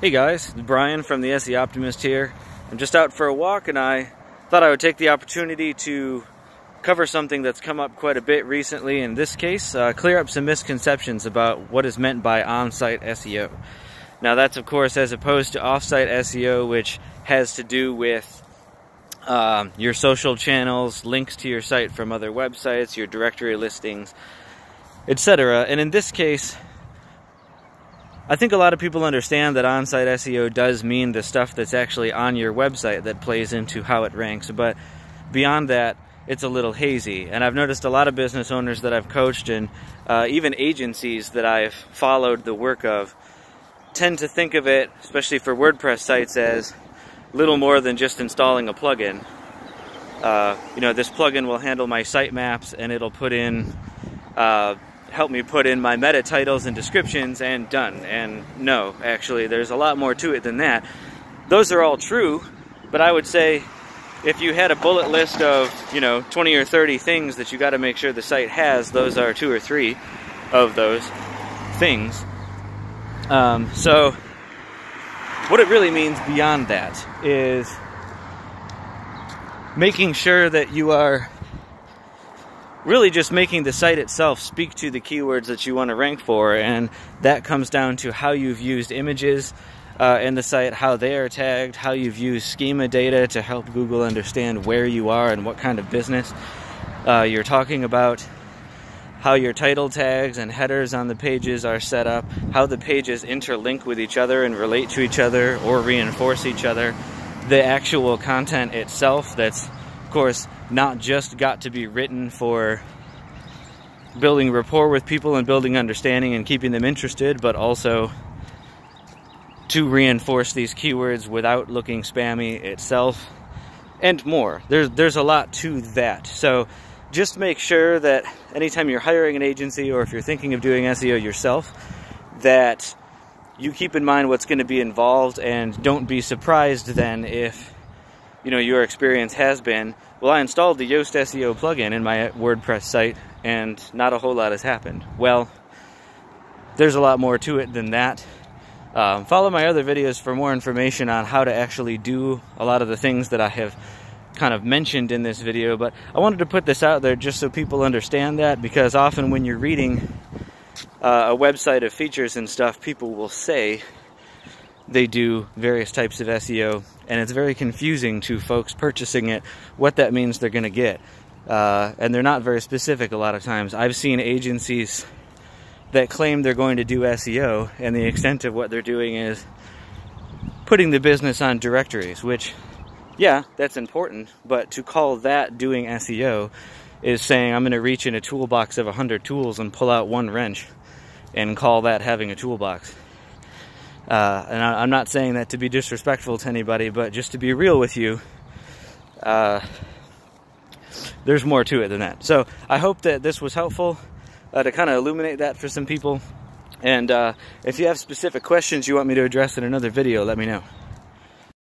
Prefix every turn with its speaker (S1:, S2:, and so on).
S1: Hey guys, it's Brian from the SE Optimist here. I'm just out for a walk and I thought I would take the opportunity to cover something that's come up quite a bit recently. In this case, clear up some misconceptions about what is meant by on-site SEO. Now that's of course as opposed to off-site SEO, which has to do with your social channels, links to your site from other websites, your directory listings, etc. And in this case, I think a lot of people understand that on-site SEO does mean the stuff that's actually on your website that plays into how it ranks, but beyond that, it's a little hazy. And I've noticed a lot of business owners that I've coached and even agencies that I've followed the work of tend to think of it, especially for WordPress sites, as little more than just installing a plugin. You know, this plugin will handle my sitemaps and it'll put in help me put in my meta titles and descriptions and done. And no, actually, there's a lot more to it than that. Those are all true, but I would say if you had a bullet list of, 20 or 30 things that you got to make sure the site has, those are 2 or 3 of those things. So what it really means beyond that is making sure that you are really just making the site itself speak to the keywords that you want to rank for, and that comes down to how you've used images in the site, how they are tagged, how you've used schema data to help Google understand where you are and what kind of business you're talking about, how your title tags and headers on the pages are set up, how the pages interlink with each other and relate to each other or reinforce each other, the actual content itself that's, of course, not just got to be written for building rapport with people and building understanding and keeping them interested, but also to reinforce these keywords without looking spammy itself, and more. There's a lot to that. So just make sure that anytime you're hiring an agency or if you're thinking of doing SEO yourself, that you keep in mind what's going to be involved, and don't be surprised then if your experience has been, well, I installed the Yoast SEO plugin in my WordPress site and not a whole lot has happened. Well, there's a lot more to it than that. Follow my other videos for more information on how to actually do a lot of the things that I have kind of mentioned in this video, but I wanted to put this out there just so people understand that, because often when you're reading a website of features and stuff, people will say they do various types of SEO, and it's very confusing to folks purchasing it what that means they're going to get. And they're not very specific a lot of times. I've seen agencies that claim they're going to do SEO, and the extent of what they're doing is putting the business on directories, which, yeah, that's important, but to call that doing SEO is saying I'm going to reach in a toolbox of 100 tools and pull out one wrench and call that having a toolbox. And I'm not saying that to be disrespectful to anybody, but just to be real with you, there's more to it than that. So I hope that this was helpful to kind of illuminate that for some people. And if you have specific questions you want me to address in another video, let me know.